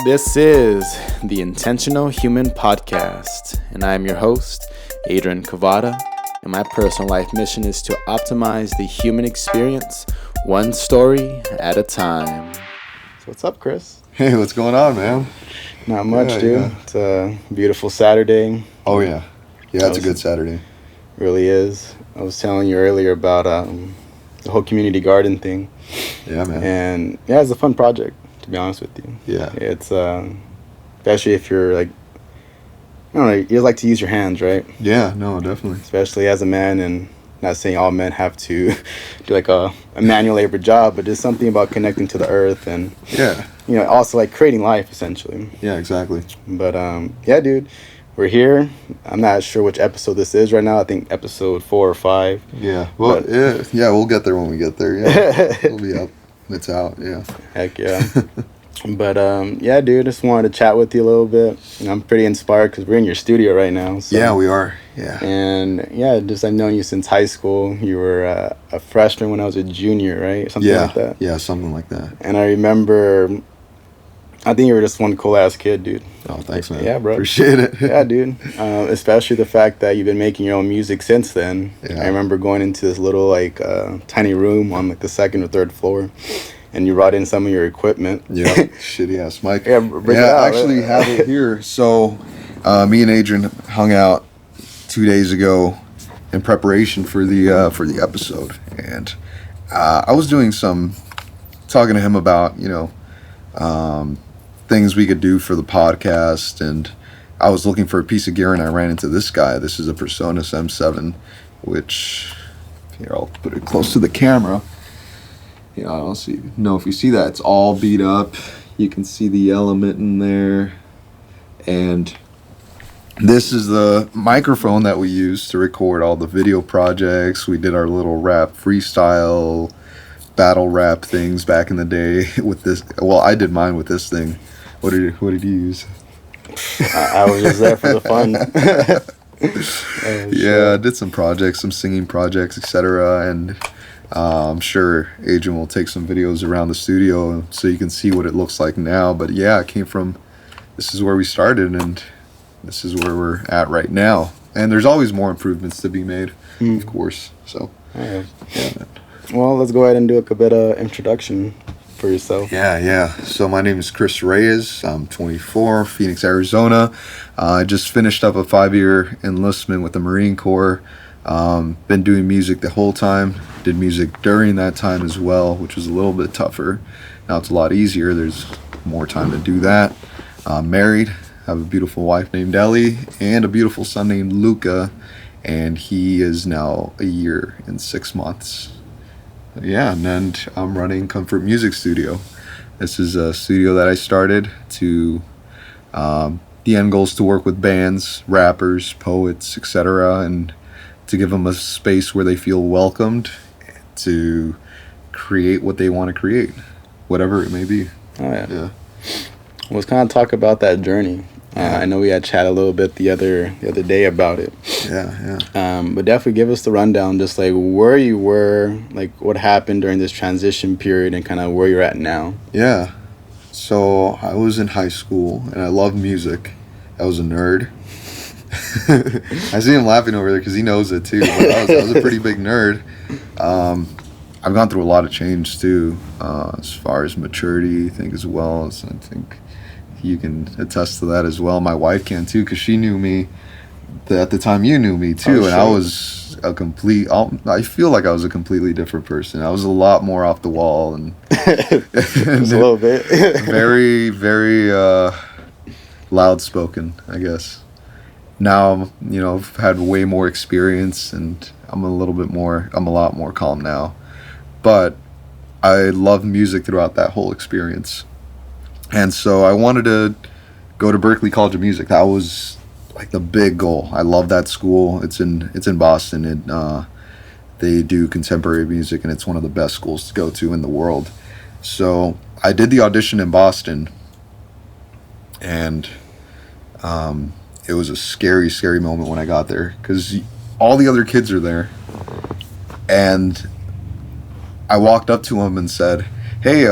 This is the Intentional Human Podcast, and I am your host, Adrian, and my personal life mission is to optimize the human experience one story at a time. So what's up, Chris? Hey, what's going on, man? Not much, dude. Yeah. It's a beautiful Saturday. Oh, yeah. Yeah, it's a good Saturday. Really is. I was telling you earlier about the whole community garden thing. Yeah, man. And yeah, it's a fun project, to be honest with you. Yeah. It's, especially if you're like, I don't know, you like to use your hands, right? Yeah, no, definitely. Especially as a man, and not saying all men have to do like a manual labor job, but just something about connecting to the earth and, yeah, you know, also like creating life, essentially. Yeah, exactly. But, yeah, dude, we're here. I'm not sure which episode this is right now. I think episode 4 or 5. Yeah, well, yeah, we'll get there when we get there, yeah. It'll be up. It's out, yeah. Heck yeah. But, yeah, dude, just wanted to chat with you a little bit. And I'm pretty inspired because we're in your studio right now. So. Yeah, we are, yeah. And, yeah, just I've known you since high school. You were a freshman when I was a junior, right? Something like that. Yeah, something like that. And I remember, I think you were just one cool-ass kid, dude. Oh, thanks, man. Yeah, bro. Appreciate it. Yeah, dude. Especially the fact that you've been making your own music since then. Yeah. I remember going into this little, like, tiny room on, like, the 2nd or 3rd floor. And you brought in some of your equipment. Yeah, shitty ass mic. Yeah, bring it out. I actually have it here. So, me and Adrian hung out 2 days ago in preparation for the episode, and I was doing talking to him about things we could do for the podcast, and I was looking for a piece of gear, and I ran into this guy. This is a Presonus M7, which here I'll put it close to the camera. I don't know if you see that. It's all beat up. You can see the element in there. And this is the microphone that we use to record all the video projects. We did our little rap freestyle, battle rap things back in the day with this. Well, I did mine with this thing. What did you use? I was just there for the fun. Yeah, I did some projects, some singing projects, etc. And I'm sure Adrian will take some videos around the studio so you can see what it looks like now. But yeah, this is where we started, and this is where we're at right now. And there's always more improvements to be made, of course. So, yeah, man. Well, let's go ahead and do a bit of introduction for yourself. Yeah. So my name is Chris Reyes. I'm 24, Phoenix, Arizona. I just finished up a 5-year enlistment with the Marine Corps. Been doing music the whole time. Did music during that time as well, which was a little bit tougher. Now it's a lot easier. There's more time to do that. I'm married. Have a beautiful wife named Ellie and a beautiful son named Luca, and he is now 1 year and 6 months. Yeah, and then I'm running Comfort Music Studio. This is a studio that I started to. The end goal is to work with bands, rappers, poets, etc., and to give them a space where they feel welcomed to create what they want to create, whatever it may be. Oh, yeah. Well, let's kind of talk about that journey. I know we had chat a little bit the other day about it. Yeah. But definitely give us the rundown, just like where you were, like what happened during this transition period, and kind of where you're at now. Yeah. So I was in high school, and I loved music. I was a nerd. I see him laughing over there because he knows it too. But I was a pretty big nerd. I've gone through a lot of change too, as far as maturity, I think, as well. As I think you can attest to that as well. My wife can too, because she knew me at the time you knew me too, and I was I feel like I was a completely different person. I was a lot more off the wall and just a little bit. very, very loud spoken, I guess. Now, I've had way more experience, and I'm a lot more calm now. But I loved music throughout that whole experience. And so I wanted to go to Berklee College of Music. That was like the big goal. I love that school. It's in Boston. They do contemporary music, and it's one of the best schools to go to in the world. So I did the audition in Boston, and it was a scary, scary moment when I got there, because all the other kids are there, and I walked up to him and said, "Hey,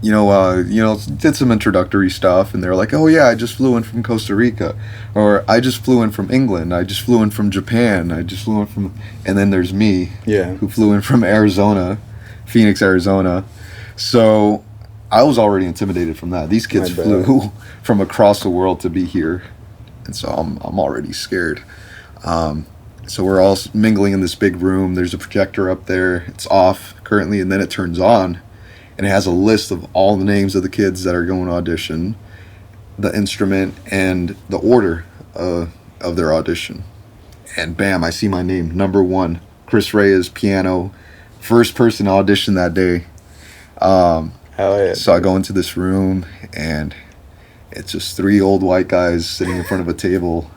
did some introductory stuff, and they're like, oh yeah, I just flew in from Costa Rica, or I just flew in from England, I just flew in from Japan, I just flew in from, and then there's me, who flew in from Arizona, Phoenix, Arizona. So I was already intimidated from that. These kids flew from across the world to be here, and so I'm already scared. So we're all mingling in this big room. There's a projector up there. It's off currently, and then it turns on. And it has a list of all the names of the kids that are going to audition, the instrument, and the order of their audition. And bam, I see my name, number 1, Chris Reyes, piano, first person to audition that day. Hell yeah. So I go into this room, and it's just 3 old white guys sitting in front of a table.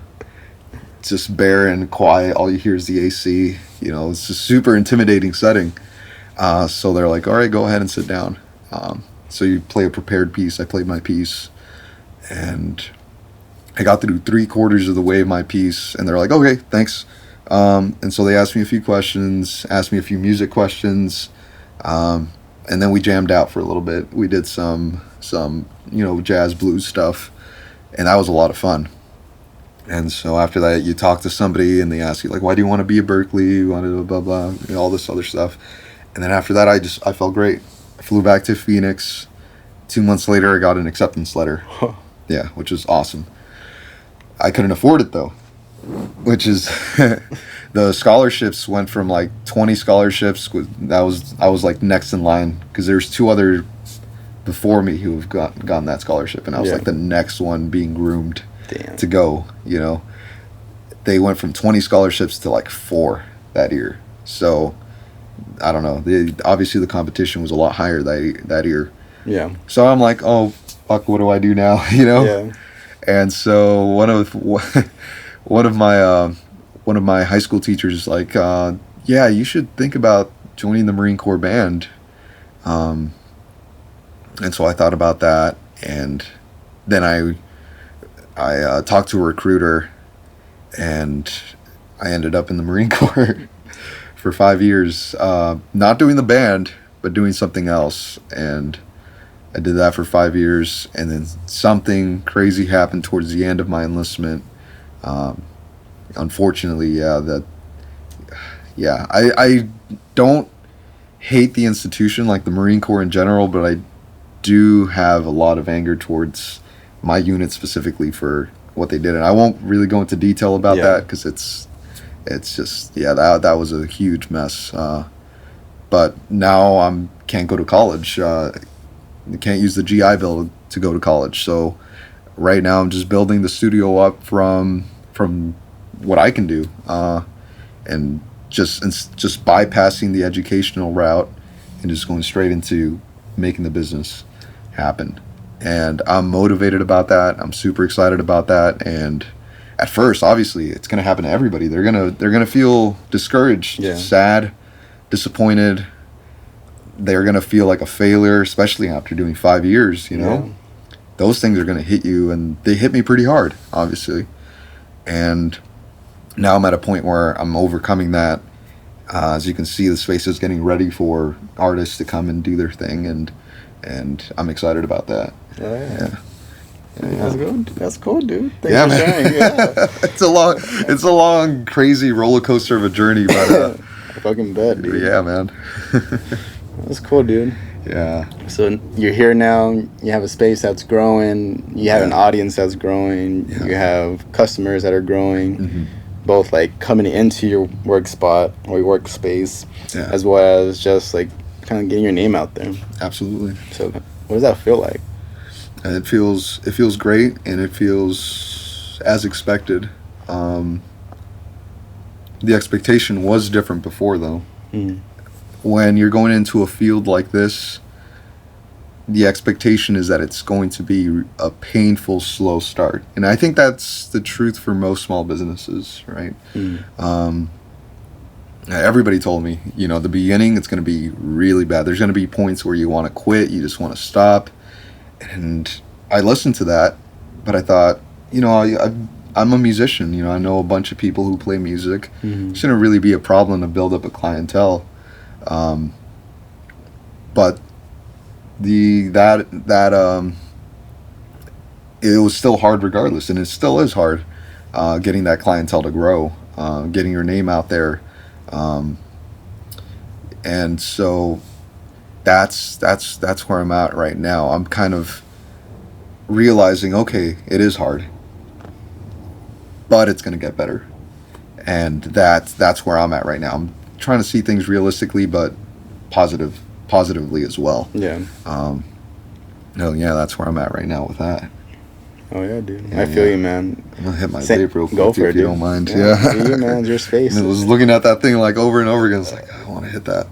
It's just bare and quiet. All you hear is the AC. It's a super intimidating setting. So they're like, all right, go ahead and sit down. So you play a prepared piece. I played my piece, and I got through 3/4 of the way of my piece, and they're like, okay, thanks. And so they asked me a few questions, asked me a few music questions, and then we jammed out for a little bit. We did some jazz blues stuff, and that was a lot of fun. And so after that, you talk to somebody, and they ask you, like, why do you want to be at Berkeley? You want to blah, blah, all this other stuff. And then after that, I felt great. I flew back to Phoenix. 2 months later, I got an acceptance letter. Huh. Yeah, which is awesome. I couldn't afford it, though, which is the scholarships went from like 20 scholarships. I was like next in line, because there's 2 other before me who have gotten that scholarship, and I was like the next one being groomed to go. They went from 20 scholarships to like 4 that year. So I don't know. Obviously, the competition was a lot higher that year. Yeah. So I'm like, oh, fuck, what do I do now? Yeah. And so one of my high school teachers is like, yeah, you should think about joining the Marine Corps band. And so I thought about that, and then I talked to a recruiter, and I ended up in the Marine Corps. For 5 years, not doing the band, but doing something else. And I did that for 5 years, and then something crazy happened towards the end of my enlistment. Unfortunately, I don't hate the institution, like the Marine Corps in general, but I do have a lot of anger towards my unit specifically for what they did. And I won't really go into detail about that, because it's just, that was a huge mess. But now I can't go to college. I can't use the GI Bill to go to college. So right now I'm just building the studio up from what I can do, and just bypassing the educational route and just going straight into making the business happen. And I'm motivated about that. I'm super excited about that. And at first, obviously, it's going to happen to everybody. They're gonna feel discouraged, sad, disappointed. They're going to feel like a failure, especially after doing 5 years, Those things are going to hit you, and they hit me pretty hard, obviously. And now I'm at a point where I'm overcoming that. As you can see, the space is getting ready for artists to come and do their thing, and I'm excited about that. Oh, yeah. That's good. That's cool, dude. Thanks for sharing. Yeah. It's a long, crazy roller coaster of a journey, but I fucking bet, dude. Yeah, man. That's cool, dude. Yeah. So you're here now. You have a space that's growing. You have an audience that's growing. Yeah. You have customers that are growing, both like coming into your work spot or your workspace, as well as just like kind of getting your name out there. Absolutely. So what does that feel like? It feels great, and it feels as expected. The expectation was different before, though. When you're going into a field like this, the expectation is that it's going to be a painful, slow start. And I think that's the truth for most small businesses, right? Everybody told me, the beginning, it's going to be really bad. There's going to be points where you want to quit, you just want to stop. And I listened to that, but I thought, I'm a musician. I know a bunch of people who play music. It shouldn't really be a problem to build up a clientele. But it was still hard regardless, and it still is hard, getting that clientele to grow, getting your name out there, and so that's where I'm at right now. I'm kind of realizing, okay, it is hard, but it's going to get better, and that's where I'm at right now. I'm trying to see things realistically, but positively as well. Yeah. No, yeah, that's where I'm at right now with that. Oh yeah, dude. I feel you, man. I'm gonna hit my vape real quick, go for if it, you dude. don't mind. Yeah. You, man, it's your space. I was looking at that thing like over and over again. It's like, I want to hit that.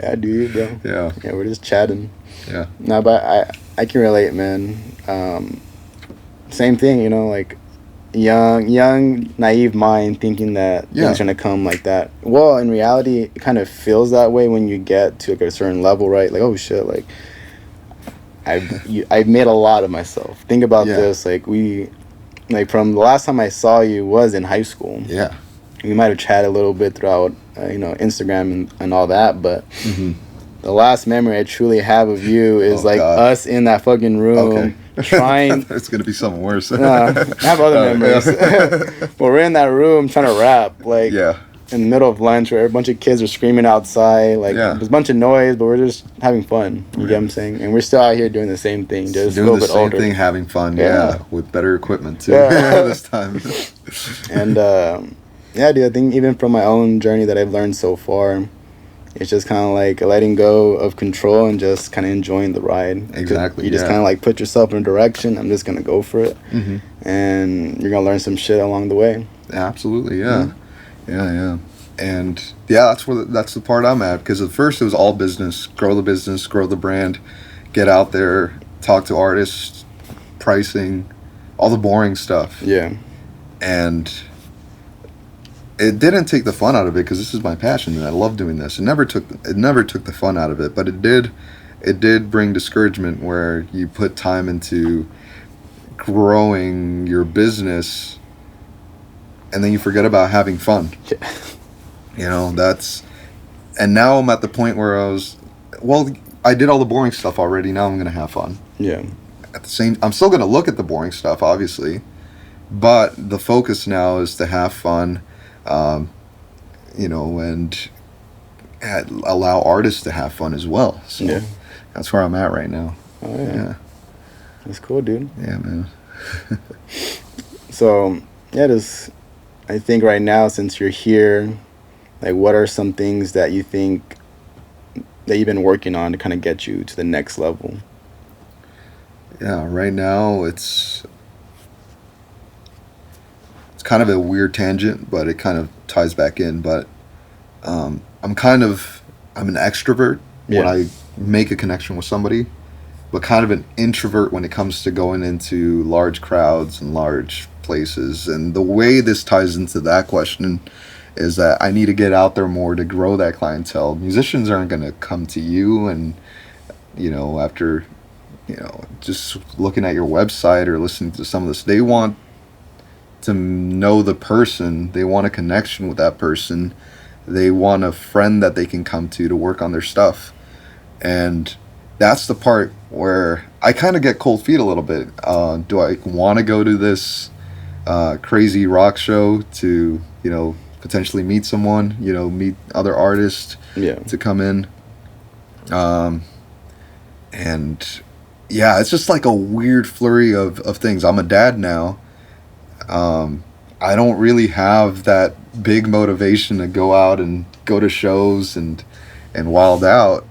Yeah, do you, bro? Yeah. Yeah, we're just chatting. Yeah. No, but I can relate, man. Same thing, you know, like young, naive mind thinking that things are gonna come like that. Well, in reality, it kind of feels that way when you get to like a certain level, right? Like, oh shit, like I've made a lot of myself. Think about this, like from the last time I saw you was in high school. Yeah. We might have chatted a little bit throughout, Instagram and all that, but the last memory I truly have of you is us in that fucking room trying. It's gonna be something worse. I have other memories. But we're in that room trying to rap, in the middle of lunch where a bunch of kids are screaming outside. There's a bunch of noise, but we're just having fun. You get what I'm saying? And we're still out here doing the same thing, just a little bit older. Doing the same thing, having fun, with better equipment too this time. And dude, I think even from my own journey that I've learned so far, it's just kind of like letting go of control and just kind of enjoying the ride. Exactly. You just kind of like put yourself in a direction. I'm just gonna go for it, and you're gonna learn some shit along the way. Absolutely, yeah. And that's the part I'm at, because at first it was all business, grow the brand, get out there, talk to artists, pricing, all the boring stuff. Yeah. And it didn't take the fun out of it, because this is my passion and I love doing this. It never took the fun out of it, but it did bring discouragement where you put time into growing your business and then you forget about having fun. And now I'm at the point where I did all the boring stuff already. Now I'm going to have fun. Yeah. I'm still going to look at the boring stuff, obviously, but the focus now is to have fun, and allow artists to have fun as well. So that's where I'm at right now. Oh, yeah. That's cool, dude. Yeah, man. So, I think right now, since you're here, like, what are some things that you think that you've been working on to kind of get you to the next level? Yeah, right now it's kind of a weird tangent, but it kind of ties back in. But I'm an extrovert when I make a connection with somebody, but kind of an introvert when it comes to going into large crowds and large places. And the way this ties into that question is that I need to get out there more to grow that clientele. Musicians aren't going to come to you and, after, just looking at your website or listening to some of this. They want to know the person. They want a connection with that person. They want a friend that they can come to work on their stuff. And that's the part where I kind of get cold feet a little bit. Do I want to go to this crazy rock show to, potentially meet someone, meet other artists to come in? It's just like a weird flurry of things. I'm a dad now. I don't really have that big motivation to go out and go to shows and wild out.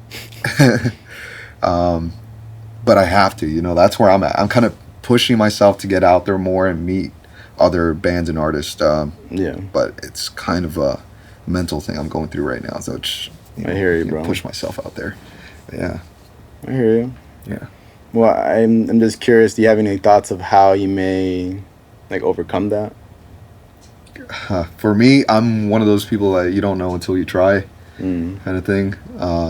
But I have to, that's where I'm at. I'm kind of pushing myself to get out there more and meet other bands and artists. But it's kind of a mental thing I'm going through right now. So it's, I hear you, bro. Push myself out there. Yeah. I hear you. Yeah. Well, I'm just curious, do you have any thoughts of how you may overcome that? For me, I'm one of those people that you don't know until you try, kind of thing.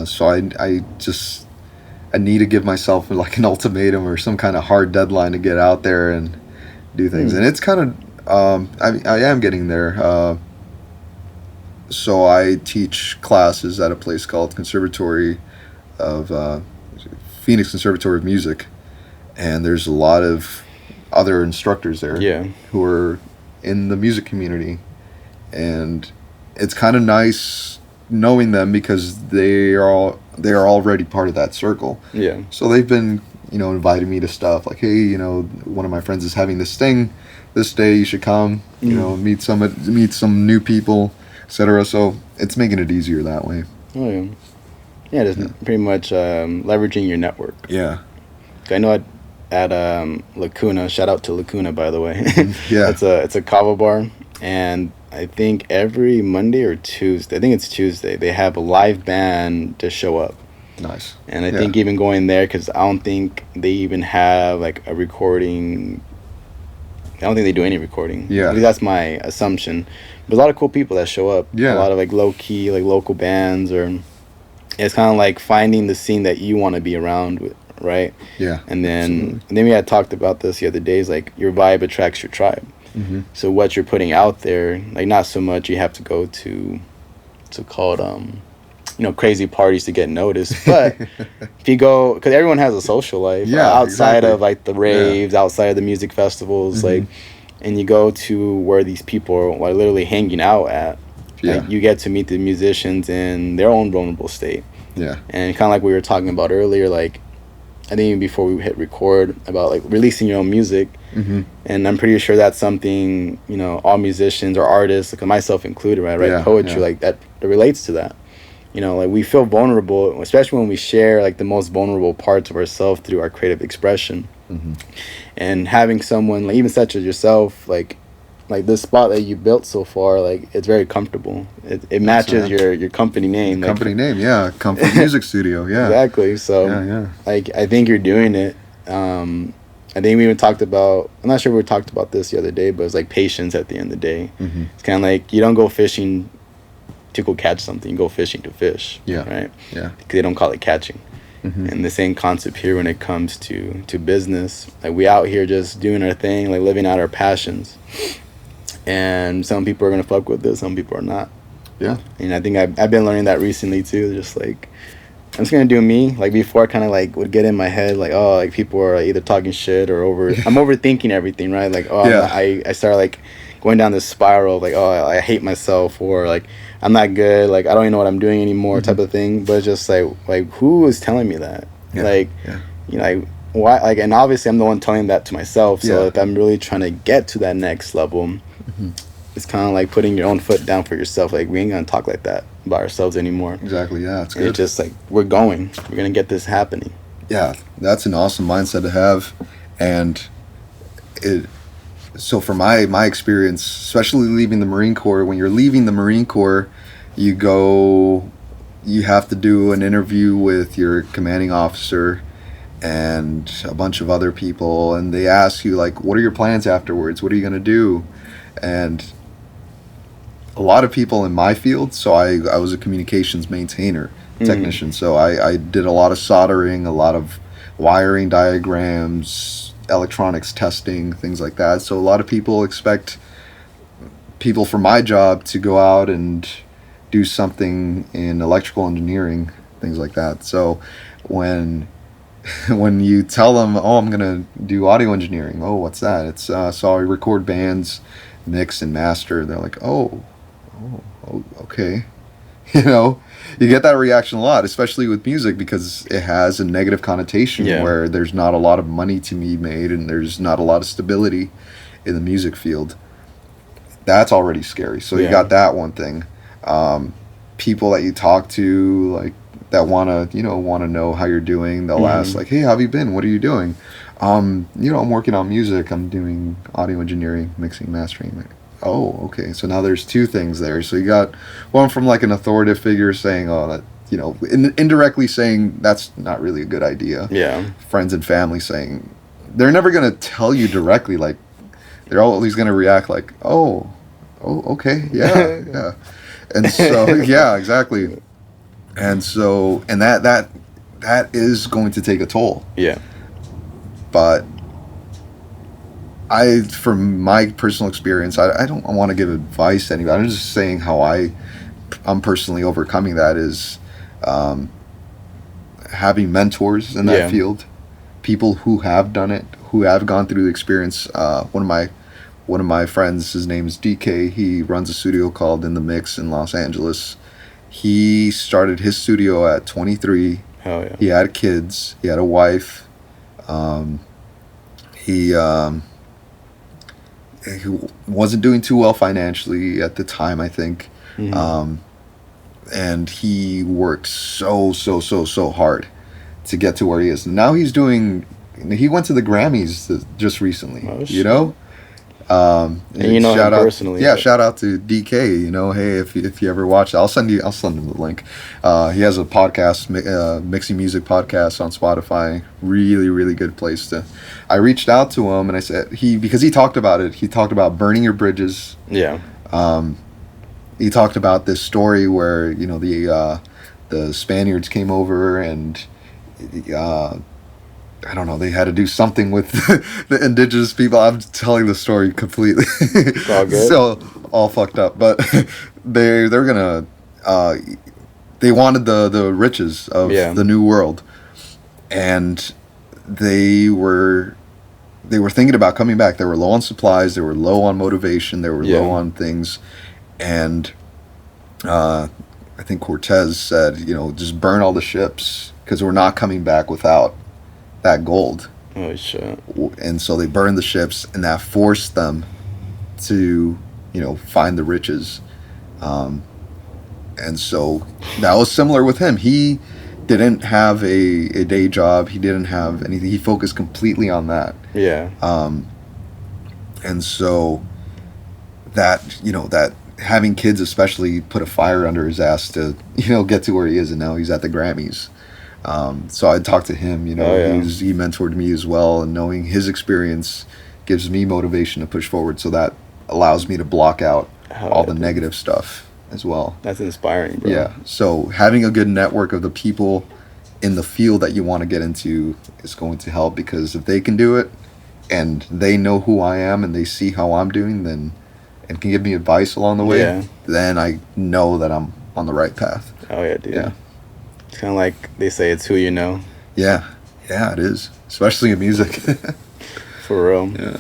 So I need to give myself like an ultimatum or some kind of hard deadline to get out there and do things. And it's kind of, I am getting there. So I teach classes at a place called Conservatory of Phoenix Conservatory of Music, and there's a lot of other instructors there who are in the music community, and it's kind of nice knowing them because they are already part of that circle. Yeah. So they've been, inviting me to stuff like, hey, one of my friends is having this thing this day, you should come, meet some new people, etc. So it's making it easier that way. Oh yeah. Yeah, just pretty much leveraging your network. Yeah. I know at Lacuna, shout out to Lacuna, by the way. Yeah. It's a kava bar, and I think every Monday or Tuesday, I think it's Tuesday, they have a live band to show up. Nice. And I think even going there, because I don't think they even have like a recording. I don't think they do any recording. Yeah. At least that's my assumption. But a lot of cool people that show up. Yeah. A lot of like low key, like local bands, or it's kind of like finding the scene that you want to be around with, right? Yeah. And then we had talked about this the other day. Is like your vibe attracts your tribe. Mm-hmm. So what you're putting out there, like not so much you have to go to, so-called crazy parties to get noticed, but if you go, because everyone has a social life outside of like the raves, outside of the music festivals, like, and you go to where these people are literally hanging out at, like, you get to meet the musicians in their own vulnerable state. And kind of like we were talking about earlier, like I think even before we hit record, about like releasing your own music. And I'm pretty sure that's something all musicians or artists, like myself included, right? Poetry, like that relates to that. Like we feel vulnerable, especially when we share like the most vulnerable parts of ourselves through our creative expression. And having someone, like even such as yourself, like this spot that you built so far, like it's very comfortable. It matches your company name. Company name, yeah. Comfort Music Studio, yeah. Exactly. So like I think you're doing it. I think we even talked about, I'm not sure we talked about this the other day, but it's like patience at the end of the day. It's kind of like you don't go fishing to go catch something, you go fishing to fish. Right? Yeah. Because they don't call it catching. And the same concept here when it comes to business. Like we out here just doing our thing, like living out our passions. And some people are going to fuck with this, some people are not. Yeah. And I think I've been learning that recently too. Just like, I'm just going to do me. Like before I kind of like would get in my head like, oh, like people are either talking shit or I'm overthinking everything, right? Like, oh, I started like going down this spiral of like, oh, I hate myself, or like I'm not good, like I don't even know what I'm doing anymore, type of thing. But it's just like who is telling me that? Like why? Like, and obviously I'm the one telling that to myself. So if I'm really trying to get to that next level, it's kind of like putting your own foot down for yourself. Like we ain't gonna talk like that about ourselves anymore. Exactly. Yeah, it's good. It's just like we're gonna get this happening. Yeah, that's an awesome mindset to have. And so for my experience, especially leaving the Marine Corps, when you're leaving the Marine Corps, you have to do an interview with your commanding officer and a bunch of other people, and they ask you like, what are your plans afterwards? What are you going to do? And a lot of people in my field, so I was a communications maintainer, technician, so I did a lot of soldering, a lot of wiring diagrams, electronics testing, things like that. So a lot of people expect people from my job to go out and do something in electrical engineering, things like that. So when you tell them, oh, I'm gonna do audio engineering, oh, what's that? It's so I record bands, mix and master. They're like, oh, okay. You get that reaction a lot, especially with music, because it has a negative connotation where there's not a lot of money to be made and there's not a lot of stability in the music field. That's already scary. So you got that one thing. People that you talk to, like, that want to know how you're doing, they'll ask like, hey, how have you been? What are you doing? I'm working on music. I'm doing audio engineering, mixing, mastering. Like, oh, okay. So now there's two things there. So you got one from like an authoritative figure saying, oh, that, indirectly saying that's not really a good idea. Yeah. Friends and family saying, they're never going to tell you directly, like, they're always going to react like, oh, okay, yeah. And so, yeah, exactly. And so, and that is going to take a toll. Yeah. But from my personal experience, I don't want to give advice to anybody. I'm just saying how I'm personally overcoming that is, having mentors in that field, people who have done it, who have gone through the experience. One of my friends, his name is DK. He runs a studio called In the Mix in Los Angeles. He started his studio at 23. Oh, yeah. He had kids. He had a wife. He wasn't doing too well financially at the time, I think. And he worked so hard to get to where he is. Now he went to the Grammys just recently, you know? And you know him personally. Yeah, shout out to DK. You know, hey, if you ever watch, I'll send him the link. He has a podcast, mixing music podcast on Spotify. Really good place to. I reached out to him and I said because he talked about it. He talked about burning your bridges. Yeah. He talked about this story where the Spaniards came over and. I don't know, they had to do something with the indigenous people. I'm telling the story completely. It's all good. So, all fucked up. But they're gonna, they wanted the riches of the New World. And they were thinking about coming back. They were low on supplies. They were low on motivation. They were low on things. And I think Cortez said, just burn all the ships because we're not coming back without that gold. Oh shit. And so they burned the ships, and that forced them to find the riches. And so that was similar with him. He didn't have a day job. He didn't have anything. He focused completely on that. And so that having kids especially put a fire under his ass to get to where he is, and now he's at the Grammys. So I talked to him, he mentored me as well, and knowing his experience gives me motivation to push forward, so that allows me to block out all the negative stuff as well. That's inspiring, bro. Yeah, so having a good network of the people in the field that you want to get into is going to help, because if they can do it and they know who I am and they see how I'm doing, then and can give me advice along the way, then I know that I'm on the right path. Oh yeah, dude. Yeah. It's kind of like they say, it's who you know. Yeah, it is. Especially in music. For real. Yeah.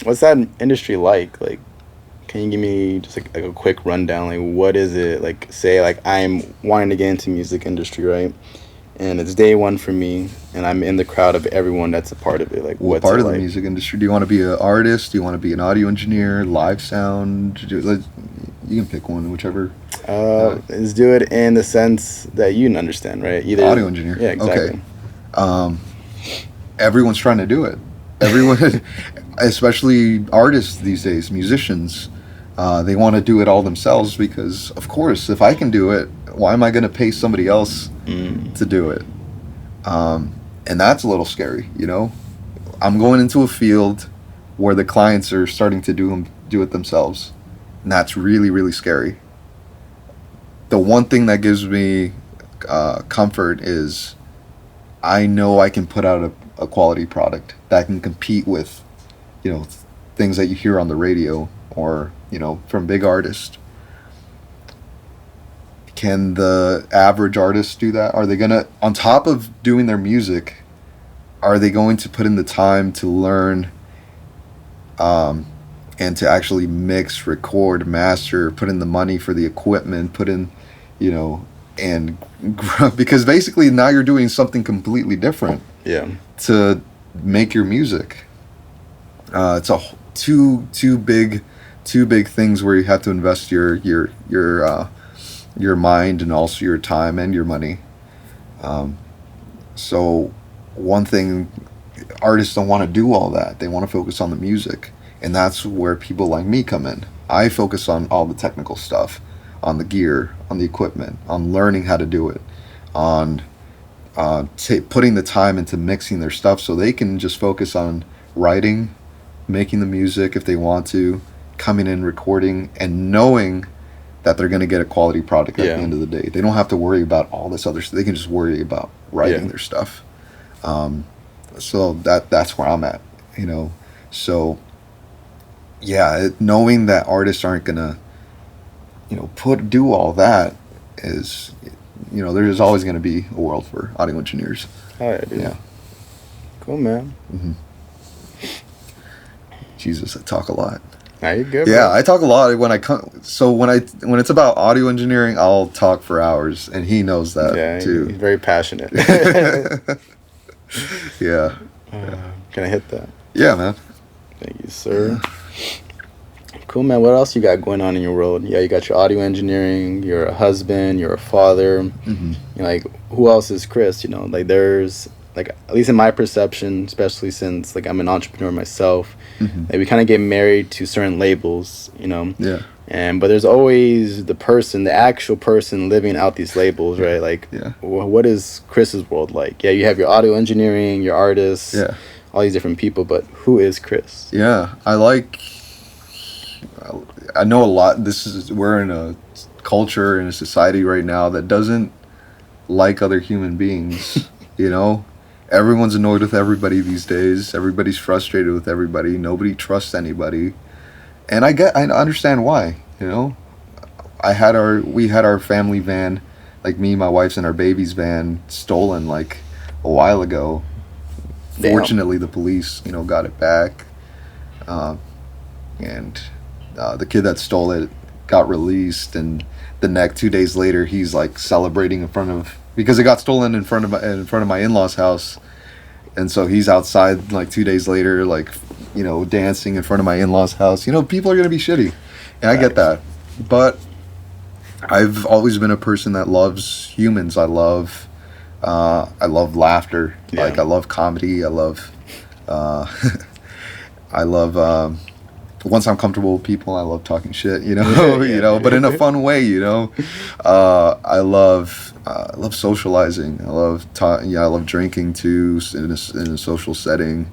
What's that industry like? Like, can you give me just like a quick rundown? Like, what is it? Like, say, like, I'm wanting to get into music industry, right? And it's day one for me, and I'm in the crowd of everyone that's a part of it. Like, what part of the music industry? Do you want to be an artist? Do you want to be an audio engineer, live sound? You can pick one, whichever. Let's do it in the sense that you can understand, right? Either audio engineer. Yeah, exactly. Okay. Everyone's trying to do it. Everyone, especially artists these days, musicians, they want to do it all themselves because, of course, if I can do it, why am I going to pay somebody else to do it? And that's a little scary, I'm going into a field where the clients are starting to do it themselves. And that's really, really scary. The one thing that gives me comfort is I know I can put out a quality product that can compete with, things that you hear on the radio or, from big artists. Can the average artist do that? Are they going to, on top of doing their music, are they going to put in the time to learn and to actually mix, record, master, put in the money for the equipment, put in, and because basically now you're doing something completely different. Yeah. To make your music. It's two big things where you have to invest your mind and also your time and your money. So one thing, artists don't want to do all that. They want to focus on the music. And that's where people like me come in. I focus on all the technical stuff, on the gear, on the equipment, on learning how to do it, on putting the time into mixing their stuff so they can just focus on writing, making the music if they want to, coming in, recording, and knowing that they're going to get a quality product at the end of the day. They don't have to worry about all this other stuff. They can just worry about writing their stuff. So that's where I'm at, So, knowing that artists aren't going to, do all that is there's always going to be a world for audio engineers. Oh yeah, dude. Yeah. Cool, man. Mm-hmm. Jesus, I talk a lot. Nah, you're good. Yeah, bro. I talk a lot when I come. So when it's about audio engineering, I'll talk for hours, and he knows that too. He's very passionate. Yeah. Can I hit that? Yeah, man. Thank you, sir. Cool, man. What else you got going on in your world? Yeah, you got your audio engineering. You're a husband. You're a father. Mm-hmm. Like, who else is Chris? Like, there's like, at least in my perception, especially since like I'm an entrepreneur myself, like we kind of get married to certain labels. Yeah. But there's always the actual person living out these labels, right? Like, what is Chris's world like? Yeah, you have your audio engineering, your artists, all these different people, but who is Chris? Yeah, I know a lot. We're in a culture, in a society right now that doesn't like other human beings. Everyone's annoyed with everybody these days. Everybody's frustrated with everybody. Nobody trusts anybody. And I understand why, we had our family van, like me, my wife's, and our baby's van stolen like a while ago. Damn. Fortunately, the police, got it back. And the kid that stole it got released, and 2 days later, he's like celebrating because it got stolen in front of my in-laws' house. And so he's outside like 2 days later, like, dancing in front of my in-laws' house. People are going to be shitty. And I get that. But I've always been a person that loves humans. I love laughter. Yeah. Like, I love comedy. I love, once I'm comfortable with people, I love talking shit, but in a fun way, I love socializing. I love drinking too, in a social setting.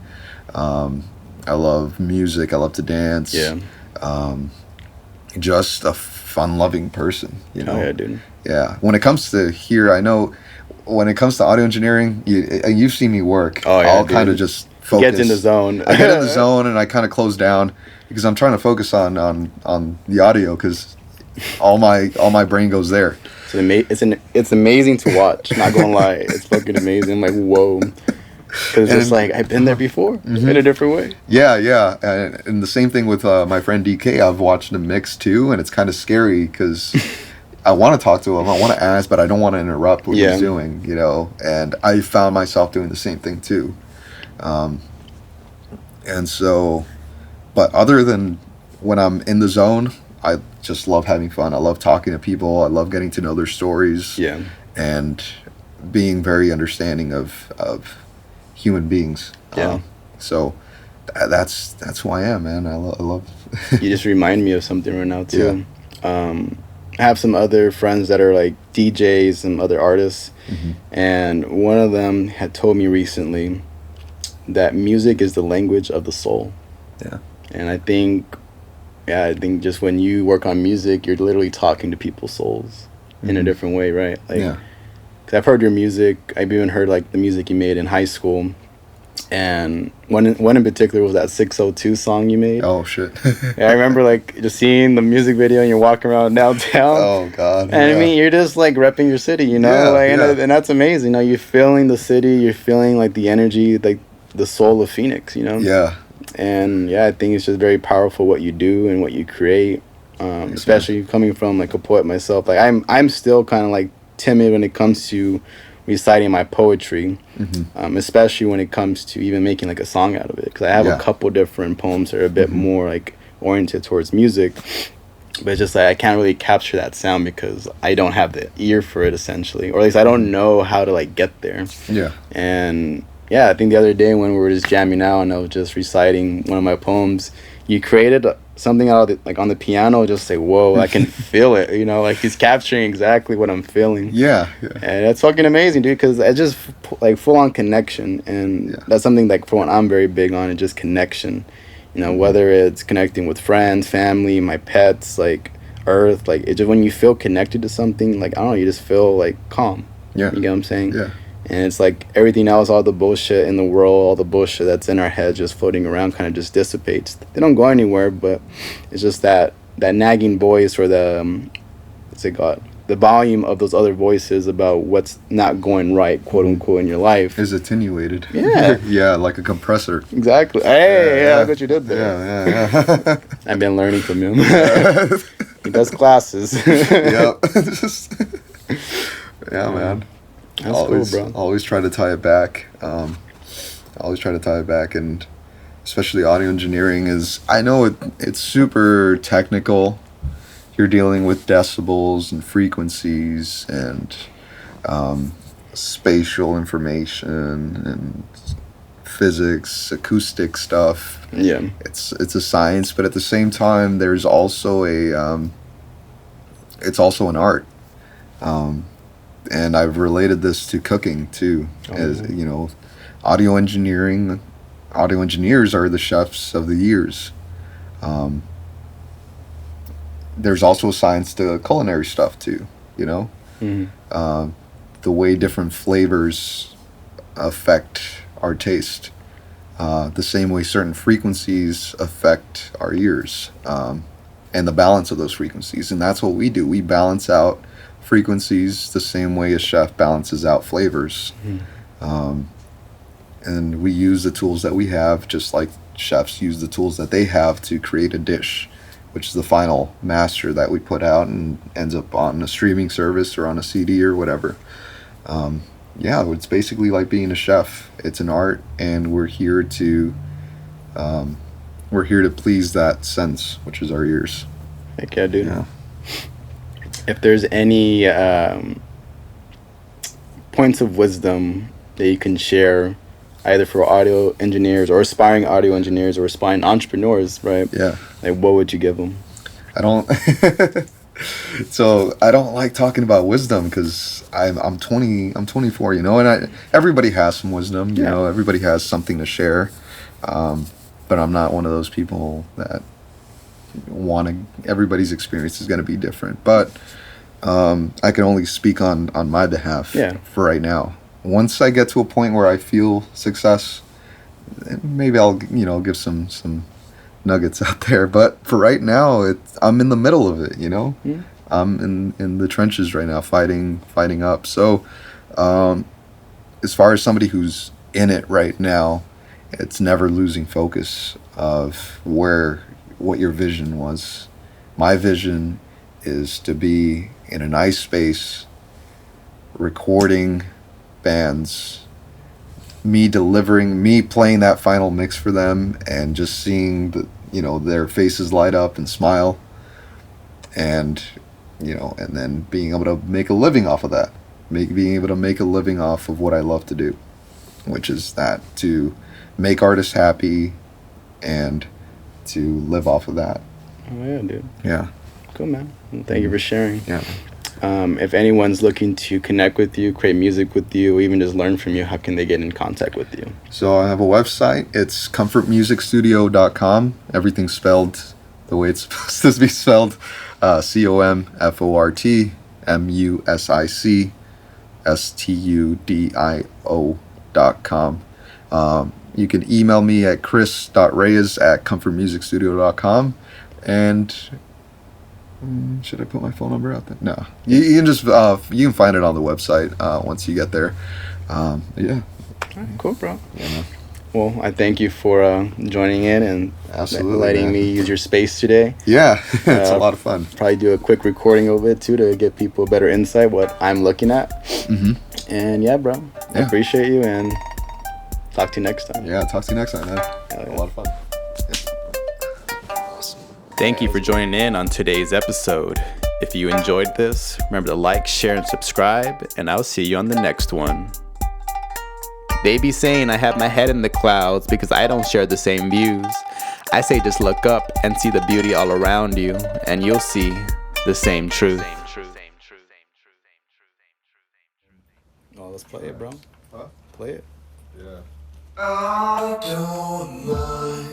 I love music. I love to dance. Yeah. Just a fun-loving person, Oh, yeah, dude. Yeah. When it comes to here, I know when it comes to audio engineering, you've seen me work. Oh, yeah, I'll kind of just focus. Get in the zone. I get in the zone and I kind of close down because I'm trying to focus on the audio because all my brain goes there. It's amazing to watch. Not gonna lie, it's fucking amazing. I'm like, whoa. Because it's just like, I've been there before in a different way. Yeah. And the same thing with my friend DK. I've watched him mix too, and it's kind of scary because I want to talk to him. I want to ask, but I don't want to interrupt what he's doing, And I found myself doing the same thing too. And so, but other than when I'm in the zone, I just love having fun. I love talking to people. I love getting to know their stories. Yeah. And being very understanding of human beings. Yeah. So that's who I am, man. I love. You just remind me of something right now too. Yeah. I have some other friends that are like DJs and other artists, and one of them had told me recently that music is the language of the soul. Yeah. And I think just when you work on music, you're literally talking to people's souls in a different way, right? Like, yeah. Cause I've heard your music. I've even heard like the music you made in high school, and one in particular was that 602 song you made. Oh shit! Yeah, I remember like just seeing the music video and you're walking around downtown. Oh god! And I mean, you're just like repping your city, And that's amazing. You're feeling the city. You're feeling like the energy, like the soul of Phoenix. Yeah. And I think it's just very powerful what you do and what you create. Especially coming from like a poet myself. Like I'm still kind of like timid when it comes to reciting my poetry, especially when it comes to even making like a song out of it, because I have a couple different poems that are a bit more like oriented towards music, but it's just like I can't really capture that sound because I don't have the ear for it, essentially, or at least I don't know how to like get there. And I think the other day when we were just jamming out and I was just reciting one of my poems, you created something out of it, like on the piano, just say, whoa, I can feel it, like he's capturing exactly what I'm feeling. Yeah. And that's fucking amazing, dude, because it's just like full on connection. And that's something like for what I'm very big on, is just connection. Whether it's connecting with friends, family, my pets, like earth, like it just, when you feel connected to something, like, I don't know, you just feel like calm. Yeah. You get what I'm saying? Yeah. And it's like everything else, all the bullshit in the world, all the bullshit that's in our head just floating around kind of just dissipates. They don't go anywhere, but it's just that nagging voice or the, what's it called? the volume of those other voices about what's not going right, quote unquote, in your life is attenuated. Yeah. Yeah, like a compressor. Exactly. Hey, yeah, look what you did there. Yeah. I've been learning from him. He does classes. Yep. Yeah, man. That's cool, bro. Always try to tie it back. And especially audio engineering is, I know it's super technical. You're dealing with decibels and frequencies and spatial information and physics, acoustic stuff. Yeah. It's a science, but at the same time, there's also it's also an art. And I've related this to cooking too. As you know, audio engineers are the chefs of the years. There's also a science to culinary stuff too, you know. Mm-hmm. The way different flavors affect our taste, the same way certain frequencies affect our ears, and the balance of those frequencies. And that's what we do. We balance out frequencies the same way a chef balances out flavors. Mm-hmm. And we use the tools that we have, just like chefs use the tools that they have to create a dish, which is the final master that we put out and ends up on a streaming service or on a CD or whatever. Yeah, it's basically like being a chef. It's an art, and we're here to please that sense, which is our ears. Heck yeah, dude. Yeah. If there's any points of wisdom that you can share, either for audio engineers or aspiring audio engineers or aspiring entrepreneurs, right? Yeah. Like, what would you give them? I don't. So I don't like talking about wisdom because I'm 24, you know, and everybody has some wisdom, you know, everybody has something to share, but I'm not one of those people that everybody's experience is going to be different, but I can only speak on my behalf for right now. Once I get to a point where I feel success, maybe I'll, you know, give some nuggets out there. But for right now, I'm in the middle of it, you know. Mm-hmm. I'm in the trenches right now, fighting up. So as far as somebody who's in it right now, it's never losing focus of what your vision was. My vision is to be in a nice space, recording bands, me playing that final mix for them, and just seeing their faces light up and smile, and and then being able to make a living off of that, being able to make a living off of what I love to do, which is to make artists happy and to live off of that. Oh yeah, dude. Yeah. Cool, man. Well, thank you for sharing. Yeah. If anyone's looking to connect with you, create music with you, or even just learn from you, how can they get in contact with you? So I have a website. It's comfortmusicstudio.com. Everything's spelled the way it's supposed to be spelled. comfortmusicstudio.com. You can email me at chris.reyes@comfortmusicstudio.com. And should I put my phone number out there? No. You can just you can find it on the website once you get there. Yeah. All right, cool, bro. Yeah, man. Well, I thank you for joining in and Absolutely, letting me use your space today. Yeah, it's a lot of fun. Probably do a quick recording of it too to give people a better insight what I'm looking at. Mm-hmm. And yeah, bro, I appreciate you, and talk to you next time. Yeah, talk to you next time, man. A lot of fun. Thank you for joining in on today's episode. If you enjoyed this, remember to like, share, and subscribe, and I'll see you on the next one. They be saying I have my head in the clouds because I don't share the same views. I say just look up and see the beauty all around you, and you'll see the same truth. Oh, let's play it, bro. Huh? Play it. Yeah. I don't mind